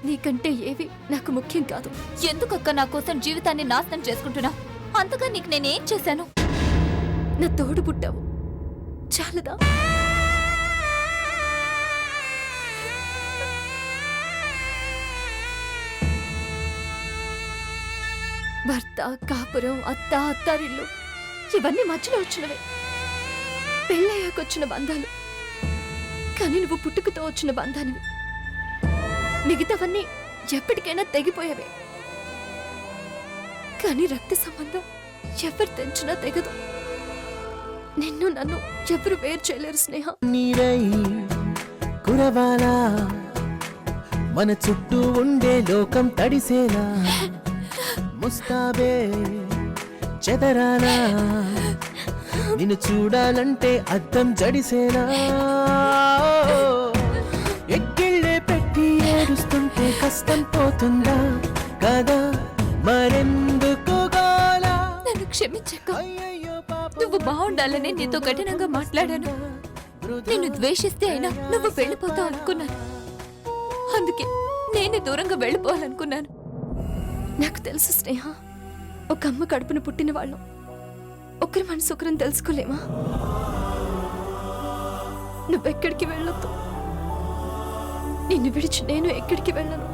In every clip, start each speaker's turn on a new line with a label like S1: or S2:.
S1: నీకంటే ఏవి నాకు ముఖ్యం కాదు.
S2: ఎందుకక్క నా కోసం జీవితాన్ని నాశనం చేసుకుంటున్నా? అంతగా నీకు నేనేం చేశాను?
S1: నా తోడు పుట్టావు చాలదా? భర్త, కాపురం, అత్త, అత్తారిల్లు ఇవన్నీ మధ్యలో వచ్చినవే. పెళ్ళయ్యాకొచ్చిన బంధాలు, కానీ నువ్వు పుట్టుకతో వచ్చిన బంధానివి. మిగతావన్నీ ఎప్పటికైనా తెగిపోయేవే. కానీ రక్త సంబంధం ఎవరు తెంచినా తెగదు. నిన్ను నన్ను ఎవరు వేరు చేయలేరు స్నేహ.
S3: నీరై కురవాలా మన చుట్టూ ఉండే లోకం తడిసేలా ముస్తాబే చెదరాలా నిన్ను చూడాలంటే అద్దం జడిసేలా ఎక్కిళ్ళే పెట్టి ఏడుస్తుంటే కష్టం పోతుందా కదా మరెందుకు గోలా.
S1: నన్ను క్షమించక్క.
S2: నువ్వు బాగుండాలని నీతో కఠినంగా మాట్లాడాను. నిన్ను ద్వేషిస్తే అయినా నువ్వు వెళ్ళిపోతావు అనుకున్నాను. అందుకే నేనే దూరంగా వెళ్ళిపోవాలనుకున్నాను.
S1: నాకు తెలుసు స్నేహ, ఒక అమ్మ కడుపున పుట్టిన వాళ్ళం ఒకరి మనసు ఒకరిని తెలుసుకోలేమా? నువ్వెక్కడికి వెళ్ళొద్దు. నిన్ను విడిచి నేను ఎక్కడికి వెళ్ళను.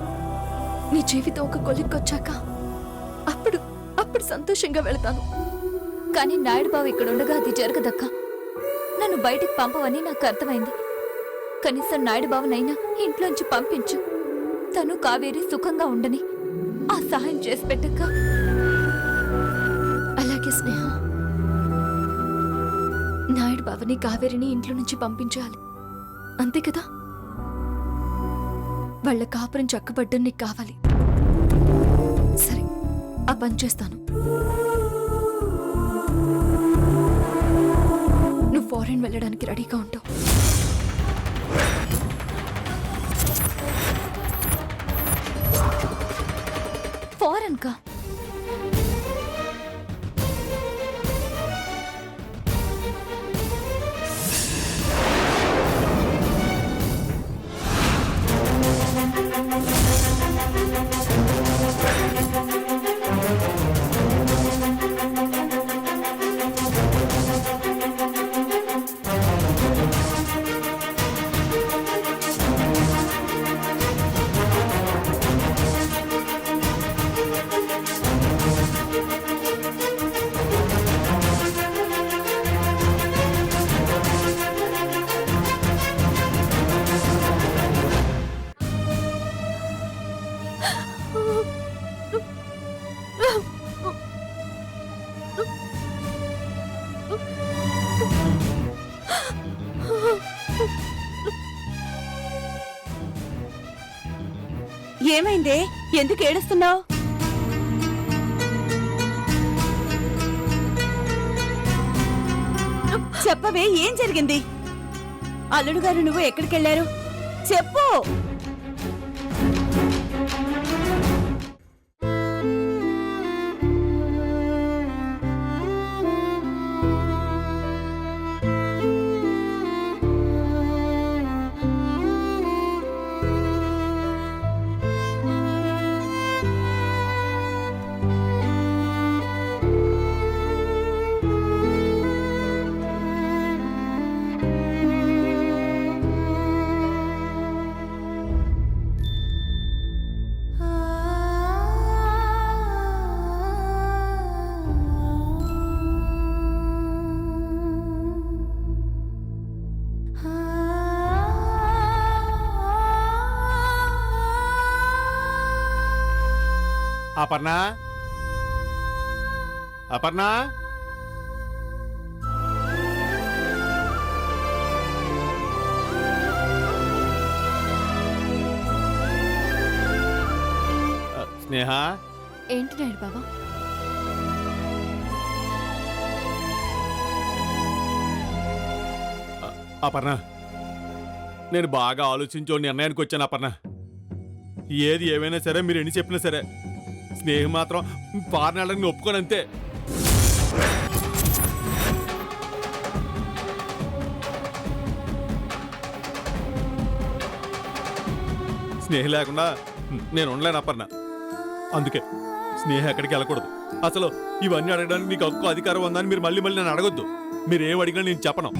S1: నీ జీవితం ఒక కొలిక్కొచ్చాక అప్పుడు సంతోషంగా వెళతాను.
S2: కానీ నాయుడు బావ ఇక్కడ ఉండగా అది జరగదక్క. నన్ను బయటికి పంపవని నాకు అర్థమైంది. కనీసం నాయుడు బావనైనా ఇంట్లోంచి పంపించు. తను కావేరి సుఖంగా ఉండని ఆ సహాయం చేసి పెట్టక్క.
S1: అలాగే స్నేహ, నాయుడు బావని కావేరిని ఇంట్లో నుంచి పంపించాలి, అంతే కదా? వాళ్ళ కాపురం చక్కబడ్డం నీకు కావాలి. సరే, ఆ పని చేస్తాను. నువ్వు ఫారెన్ వెళ్ళడానికి రెడీగా ఉంటావు.
S2: ఫారెన్ కా?
S4: ఏమైందే? ఎందుకు ఏడుస్తున్నావు? చెప్పవే, ఏం జరిగింది? అల్లుడు గారు నువ్వు ఎక్కడికెళ్లారు? చెప్పు.
S5: అపర్ణ, అపర్ణ, స్నేహ.
S1: ఏంటి నాయుడు బావా?
S5: అపర్ణ, నేను బాగా ఆలోచించో నిర్ణయానికి వచ్చాను. అపర్ణ, ఏది ఏమైనా సరే మీరు ఎన్ని చెప్పినా సరే స్నేహం మాత్రం పార్నాళ్ళని ఒప్పుకోను, అంతే. స్నేహం లేకుండా నేను ఉండలేను అపర్ణ. అందుకే స్నేహ ఎక్కడికి వెళ్ళకూడదు. అసలు ఇవన్నీ అడగడానికి నీకు హక్కు అధికారం ఉందని మీరు మళ్ళీ మళ్ళీ నన్ను అడగొద్దు. మీరు ఏం అడిగినా నేను చెప్పను.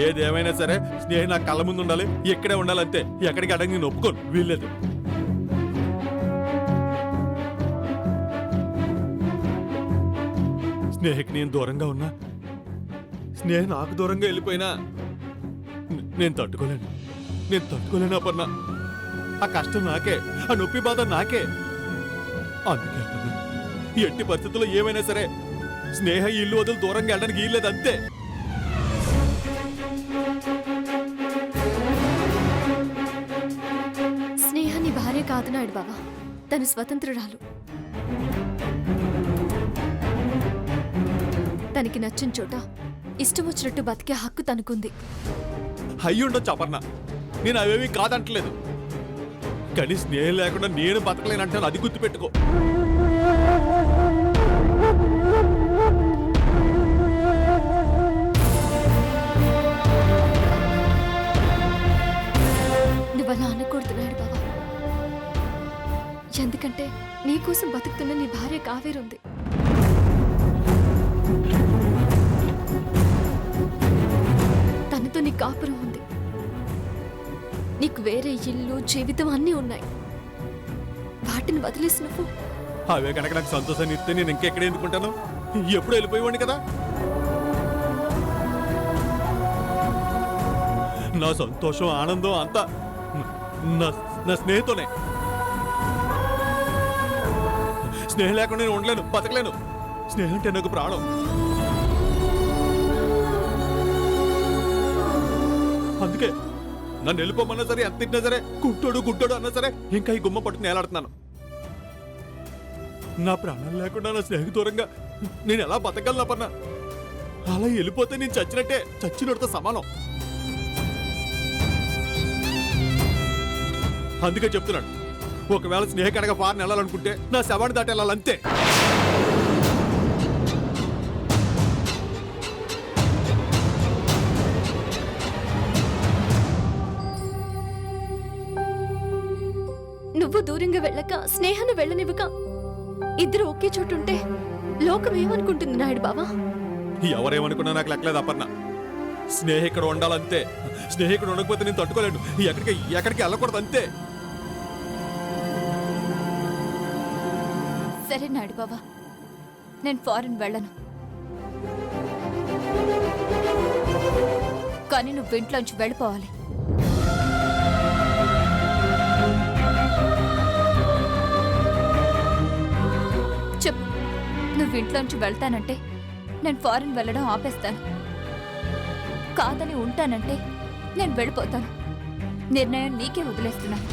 S5: ఏదేమైనా సరే స్నేహ నా కళ్ళ ముందు ఉండాలి, ఇక్కడే ఉండాలి అంతే. ఎక్కడికి అడగ నేను ఒప్పుకోను, వీల్లేదు. స్నేహకి నేను దూరంగా ఉన్నా, స్నేహ నాకు దూరంగా వెళ్ళిపోయినా నేను తట్టుకోలేను అపర్ణ. ఆ కష్టం నాకే, ఆ నొప్పి బాధ నాకే. అందుకే అపర్ణ, ఎట్టి పరిస్థితుల్లో ఏమైనా సరే స్నేహ ఈ ఇల్లు వదిలి దూరంగా వెళ్ళడానికి వీల్లేదు అంతే.
S1: స్నేహ నీ భార్య కాదు నాయుడు బావా, తను స్వతంత్రురాలు. తనకి నచ్చిన చోట ఇష్టం వచ్చినట్టు బతికే హక్కు తనకుంది.
S5: అయ్యుండొచ్చు అపర్ణ, నేను అవేమీ కాదంటలేదు. కానీ స్నేహం లేకుండా నేను బతకలేనంటాను, అది గుర్తుపెట్టుకో.
S1: నువ్వు అలా అనకూడదు బావా. ఎందుకంటే నీకోసం బతుకుతున్న నీ భార్య కావేరుంది. తనతో నీ కాపురం ఉంది. నీకు వేరే ఇల్లు, జీవితం అన్నీ ఉన్నాయి. వాటిని వదిలేసి నువ్వు
S5: అవే కనుక నాకు సంతోషాన్ని ఇస్తే నేను ఇంకెక్కడ ఎందుకుంటాను? ఎప్పుడు వెళ్ళిపోయేవాడిని కదా. నా సంతోషం, ఆనందం అంతా నా స్నేహితునే. స్నేహం లేకుండా నేను ఉండలేను, బతకలేను. స్నేహం అంటే నాకు ప్రాణం. అందుకే నన్ను వెళ్ళిపోమన్నా సరే, ఎంత తిట్టినా సరే, గుడ్డోడు అన్నా సరే, ఇంకా ఈ గుమ్మ పట్టుకుని ఏలాడుతున్నాను. నా ప్రాణాలు లేకుండా నా స్నేహితు దూరంగా నేను ఎలా బతకగలను అపర్ణ? అలా వెళ్ళిపోతే నేను చచ్చినట్టే, చచ్చినోడితో సమానం. అందుకే చెప్తున్నాడు, ఒకవేళ స్నేహ కనుక పారిని వెళ్ళాలనుకుంటే నా శవాన్ని దాటి వెళ్ళాలంతే.
S1: నువ్వు దూరంగా వెళ్ళక, స్నేహాన్ని వెళ్ళనివ్వక, ఇద్దరు ఒకే చోటుంటే లోకం ఏమనుకుంటుంది నాయుడు బావా?
S5: ఎవరేమనుకున్నా నాకు లెక్కలేదు అపర్ణ. స్నేహ ఇక్కడ ఉండాలంతే. స్నేహ ఇక్కడ ఉండకపోతే నేను తట్టుకోలేను. ఎక్కడికి వెళ్ళకూడదు అంతే.
S2: సరే నాయుడు బావా, నేను ఫారెన్ వెళ్ళను. కానీ నువ్వు ఇంట్లోంచి వెళ్ళిపోవాలి. చెప్పు, నువ్వు ఇంట్లోంచి వెళ్తానంటే నేను ఫారెన్ వెళ్ళడం ఆపేస్తాను. కాదని ఉంటానంటే నేను వెళ్ళిపోతాను. నిర్ణయం నీకే వదిలేస్తున్నాను.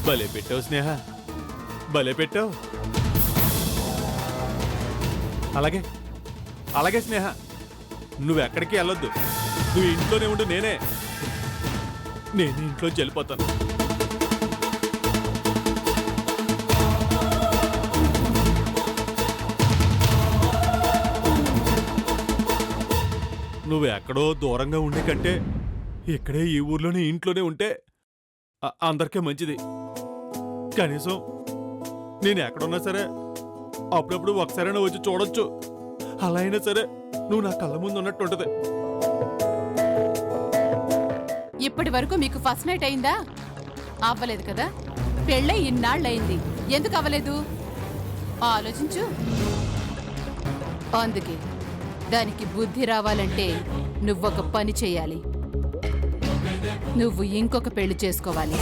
S5: భలే పెట్టావు స్నేహ, భలే పెట్టావు. అలాగే స్నేహ, నువ్వెక్కడికి వెళ్ళొద్దు. నువ్వు ఇంట్లోనే ఉండు. నేనే ఇంట్లోంచి వెళ్ళిపోతాను. నువ్వు ఎక్కడో దూరంగా ఉండే కంటే ఇక్కడే ఈ ఊర్లోనే ఇంట్లోనే ఉంటే అందరికీ మంచిది. కనీసం నేను ఎక్కడున్నా సరే అప్పుడప్పుడు ఒకసారైనా వచ్చి చూడొచ్చు. అలా అయినా సరే నువ్వు నా కళ్ళ ముందు ఉన్నట్టు ఉంటది.
S6: ఇప్పటి వరకు మీకు ఫస్ట్ నైట్ అయిందా? అవ్వలేదు కదా. పెళ్ళై ఇన్నాళ్ళయింది, ఎందుకు అవ్వలేదు ఆలోచించు. అందుకే దానికి బుద్ధి రావాలంటే నువ్వొక పని చేయాలి. నువ్వు ఇంకొక పెళ్లి చేసుకోవాలి.